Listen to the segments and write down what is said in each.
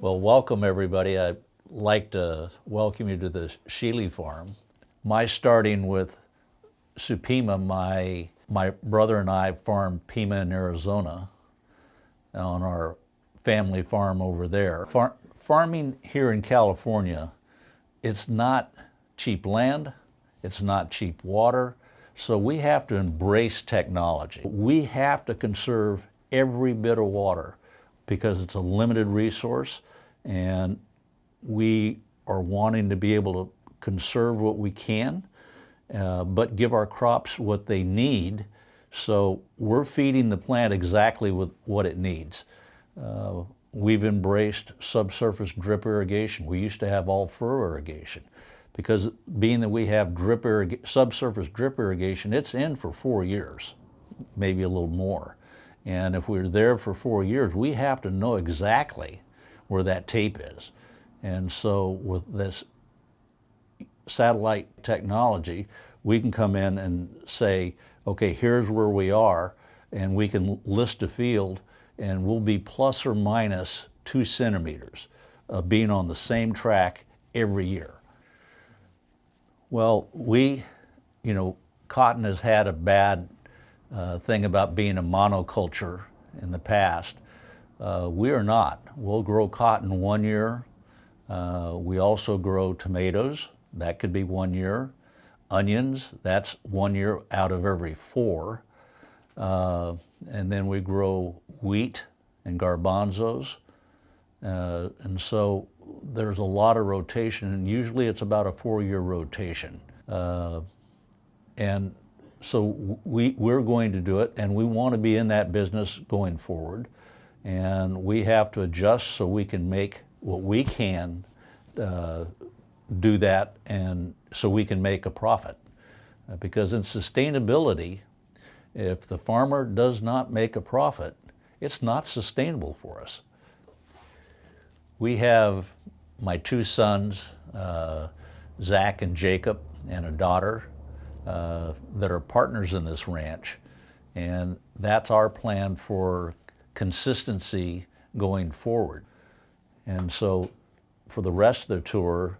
Well, welcome everybody. I'd like to welcome you to the Sheely Farm. My starting with Supima, my brother and I farmed Pima in Arizona on our family farm over there. Farming here in California, it's not cheap land, it's not cheap water, so we have to embrace technology. We have to conserve every bit of water because it's a limited resource, and we are wanting to be able to conserve what we can, but give our crops what they need. So we're feeding the plant exactly with what it needs. We've embraced subsurface drip irrigation. We used to have all furrow irrigation because being that we have subsurface drip irrigation, it's in for 4 years, maybe a little more. And if we're there for 4 years, we have to know exactly where that tape is. And so with this satellite technology, we can come in and say, okay, here's where we are, and we can list a field, and we'll be plus or minus 2 centimeters of being on the same track every year. Well, cotton has had a bad thing about being a monoculture in the past. We are not. We'll grow cotton 1 year. We also grow tomatoes. That could be 1 year. Onions, that's 1 year out of every 4. And then we grow wheat and garbanzos. And so there's a lot of rotation, and usually it's about a 4-year rotation. And so we're going to do it, and we want to be in that business going forward. And we have to adjust so we can make what we can do that, and so we can make a profit. Because in sustainability, if the farmer does not make a profit, it's not sustainable for us. We have my 2 sons, Zach and Jacob, and a daughter that are partners in this ranch, and that's our plan for consistency going forward. And so for the rest of the tour,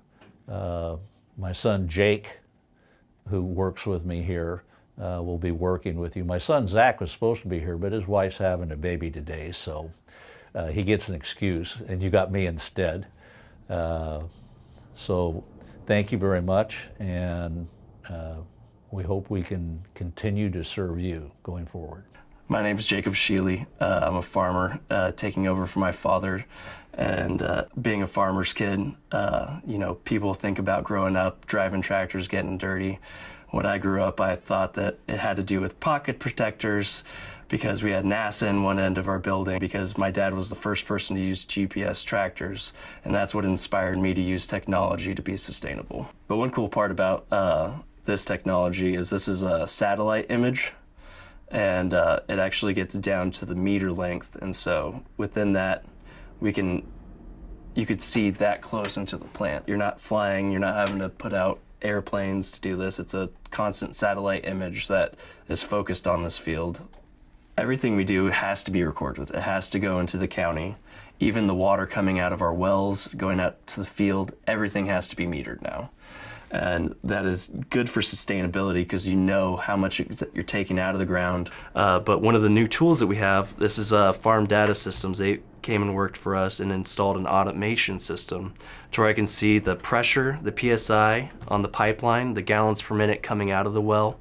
my son Jake, who works with me here, will be working with you. My son Zach was supposed to be here, but his wife's having a baby today, so he gets an excuse, and you got me instead. So thank you very much, and we hope we can continue to serve you going forward. My name is Jacob Sheely. I'm a farmer, taking over for my father. And being a farmer's kid, people think about growing up, driving tractors, getting dirty. When I grew up, I thought that it had to do with pocket protectors because we had NASA in one end of our building, because my dad was the first person to use GPS tractors, and that's what inspired me to use technology to be sustainable. But one cool part about this technology is this is a satellite image, and it actually gets down to the meter length, and so within that you could see that close into the plant. You're not flying, you're not having to put out airplanes to do this. It's a constant satellite image that is focused on this field. Everything we do has to be recorded. It has to go into the county. Even the water coming out of our wells, going out to the field, everything has to be metered now. And that is good for sustainability because you know how much you're taking out of the ground. But one of the new tools that we have, this is Farm Data Systems. They came and worked for us and installed an automation system to where I can see the pressure, the PSI on the pipeline, the gallons per minute coming out of the well,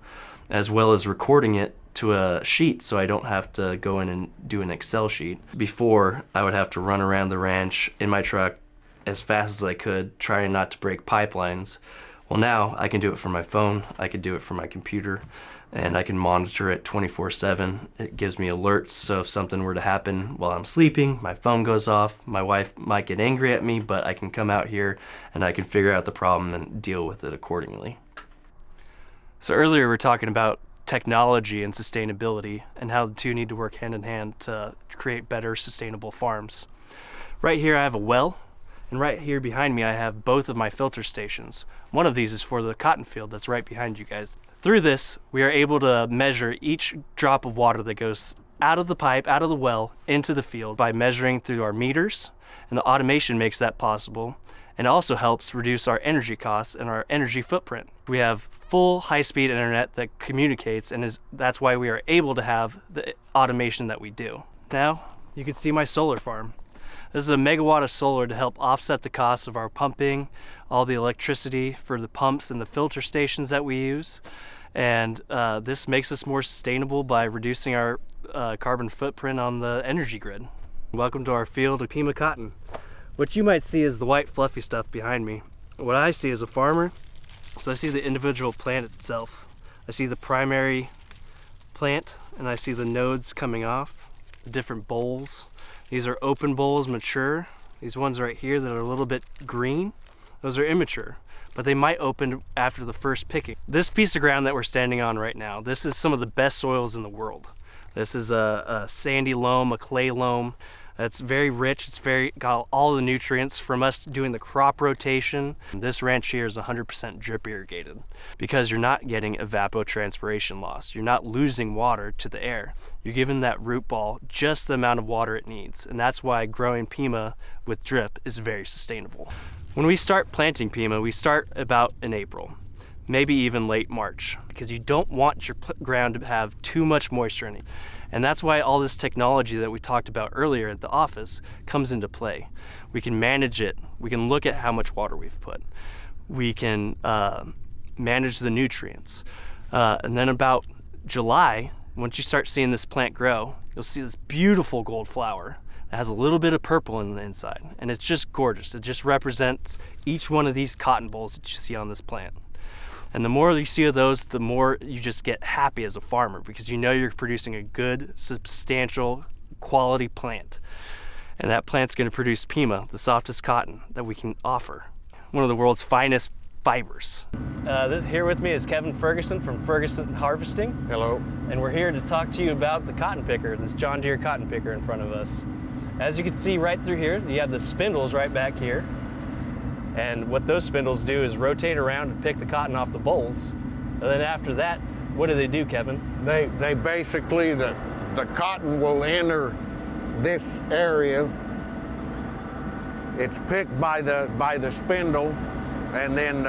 as well as recording it to a sheet so I don't have to go in and do an Excel sheet. Before, I would have to run around the ranch in my truck as fast as I could, trying not to break pipelines. Well, now I can do it from my phone, I can do it from my computer, and I can monitor it 24/7. It gives me alerts, so if something were to happen while I'm sleeping, my phone goes off, my wife might get angry at me, but I can come out here and I can figure out the problem and deal with it accordingly. So earlier we were talking about technology and sustainability and how the two need to work hand in hand to create better sustainable farms. Right here I have a well, and right here behind me I have both of my filter stations. One of these is for the cotton field that's right behind you guys. Through this, we are able to measure each drop of water that goes out of the pipe, out of the well, into the field by measuring through our meters, and the automation makes that possible, and also helps reduce our energy costs and our energy footprint. We have full high-speed internet that communicates, and that's why we are able to have the automation that we do. Now, you can see my solar farm. This is a megawatt of solar to help offset the costs of our pumping, all the electricity for the pumps and the filter stations that we use. And this makes us more sustainable by reducing our carbon footprint on the energy grid. Welcome to our field of Pima cotton. What you might see is the white fluffy stuff behind me. What I see as a farmer is I see the individual plant itself. I see the primary plant, and I see the nodes coming off, the different bolls. These are open bolls, mature. These ones right here that are a little bit green, those are immature, but they might open after the first picking. This piece of ground that we're standing on right now, this is some of the best soils in the world. This is a sandy loam, a clay loam. It's very rich, got all the nutrients from us doing the crop rotation. This ranch here is 100% drip irrigated because you're not getting evapotranspiration loss. You're not losing water to the air. You're giving that root ball just the amount of water it needs. And that's why growing Pima with drip is very sustainable. When we start planting Pima, we start about in April, maybe even late March, because you don't want your ground to have too much moisture in it. And that's why all this technology that we talked about earlier at the office comes into play. We can manage it. We can look at how much water we've put. We can manage the nutrients. And then about July, once you start seeing this plant grow, you'll see this beautiful gold flower that has a little bit of purple in the inside. And it's just gorgeous. It just represents each one of these cotton bolls that you see on this plant. And the more you see of those, the more you just get happy as a farmer because you know you're producing a good, substantial, quality plant. And that plant's going to produce Pima, the softest cotton that we can offer. One of the world's finest fibers. Here with me is Kevin Ferguson from Ferguson Harvesting. Hello. And we're here to talk to you about the cotton picker, this John Deere cotton picker in front of us. As you can see right through here, you have the spindles right back here. And what those spindles do is rotate around and pick the cotton off the bolls. And then after that, what do, Kevin? They basically, the cotton will enter this area. It's picked by the spindle, and then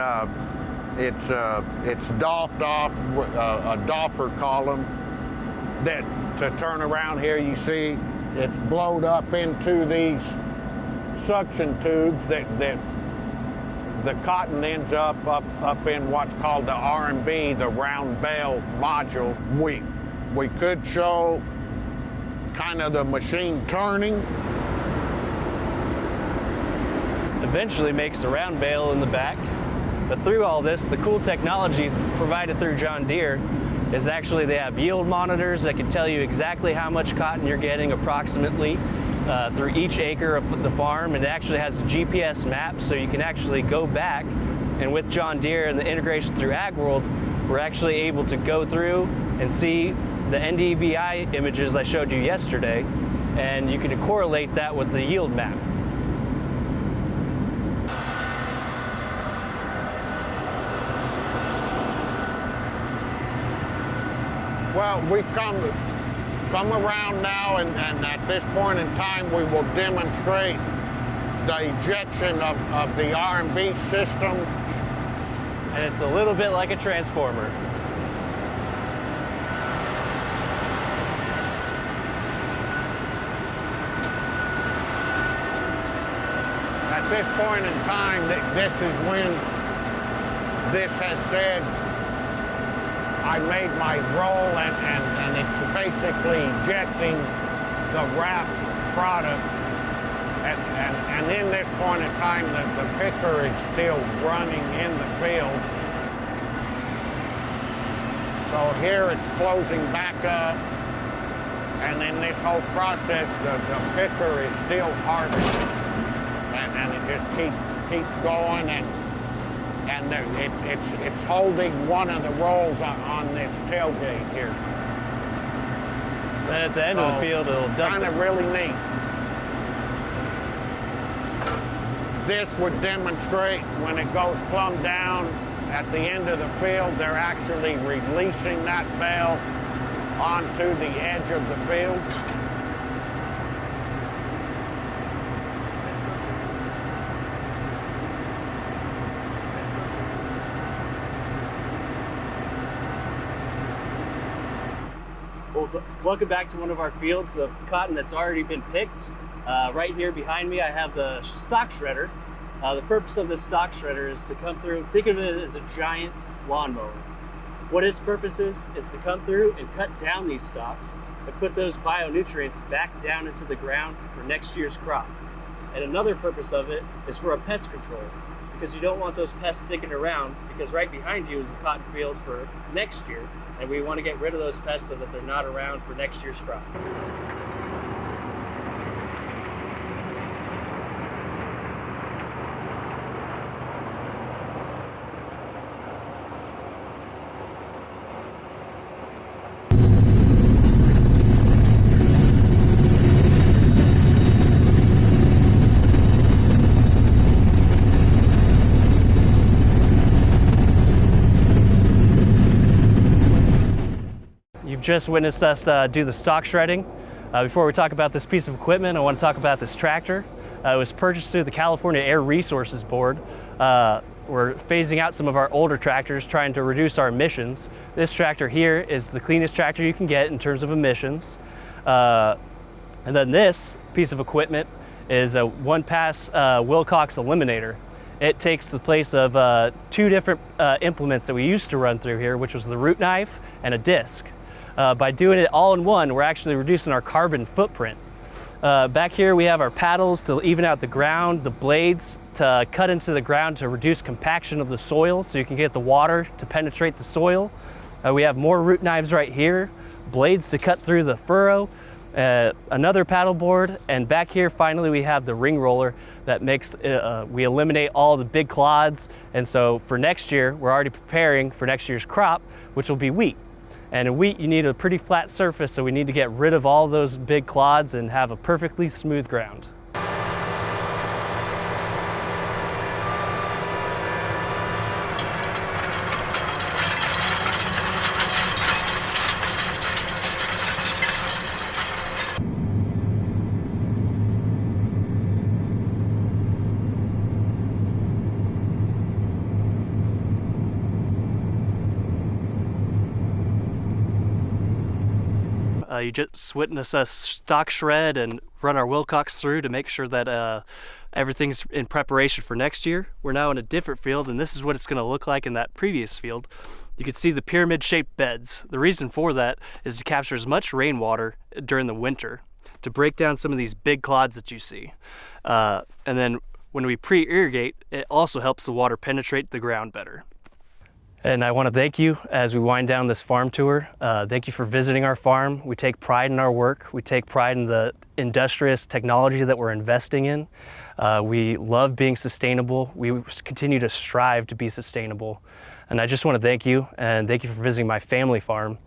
it's doffed off with a doffer column. That to turn around here, you see it's blowed up into these suction tubes that the cotton ends up in what's called the R&B, the round bale module. We could show kind of the machine turning. Eventually makes the round bale in the back. But through all this, the cool technology provided through John Deere is actually they have yield monitors that can tell you exactly how much cotton you're getting approximately through each acre of the farm, and it actually has a GPS map, so you can actually go back, and with John Deere and the integration through AgWorld, we're actually able to go through and see the NDVI images I showed you yesterday, and you can correlate that with the yield map. Well, we've come around now, and at this point in time, we will demonstrate the ejection of the R&B system. And it's a little bit like a transformer. At this point in time, this is when this has said, I made my roll, and it's basically ejecting the wrapped product. And in this point in time, the picker is still running in the field. So here it's closing back up. And in this whole process, the picker is still harvesting. And it just keeps going. And it's holding one of the rolls on this tailgate here. Then at the end of the field, it'll dump kind of really neat. This would demonstrate when it goes plumb down at the end of the field, they're actually releasing that bale, onto the edge of the field. Well, welcome back to one of our fields of cotton that's already been picked. Right here behind me, I have the stock shredder. The purpose of this stock shredder is to come through, think of it as a giant lawnmower. What its purpose is to come through and cut down these stalks and put those bionutrients back down into the ground for next year's crop. And another purpose of it is for a pest control, because you don't want those pests sticking around, because right behind you is a cotton field for next year, and we want to get rid of those pests so that they're not around for next year's crop. You've just witnessed us do the stalk shredding. Before we talk about this piece of equipment, I want to talk about this tractor. It was purchased through the California Air Resources Board. We're phasing out some of our older tractors, trying to reduce our emissions. This tractor here is the cleanest tractor you can get in terms of emissions. And then this piece of equipment is a one-pass Wilcox eliminator. It takes the place of two different implements that we used to run through here, which was the root knife and a disc. By doing it all in one, we're actually reducing our carbon footprint. Back here we have our paddles to even out the ground, the blades to cut into the ground to reduce compaction of the soil so you can get the water to penetrate the soil. We have more root knives right here, blades to cut through the furrow, another paddle board, and back here finally we have the ring roller that makes, we eliminate all the big clods, and so for next year we're already preparing for next year's crop, which will be wheat. And in wheat, you need a pretty flat surface, so we need to get rid of all those big clods and have a perfectly smooth ground. You just witnessed us stock shred and run our Wilcox through to make sure that everything's in preparation for next year. We're now in a different field, and this is what it's going to look like in that previous field. You can see the pyramid-shaped beds. The reason for that is to capture as much rainwater during the winter to break down some of these big clods that you see. And then when we pre-irrigate, it also helps the water penetrate the ground better. And I want to thank you as we wind down this farm tour. Thank you for visiting our farm. We take pride in our work. We take pride in the industrious technology that we're investing in. We love being sustainable. We continue to strive to be sustainable. And I just want to thank you, and thank you for visiting my family farm.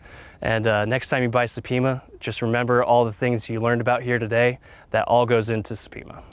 And next time you buy Supima, just remember all the things you learned about here today. That all goes into Supima.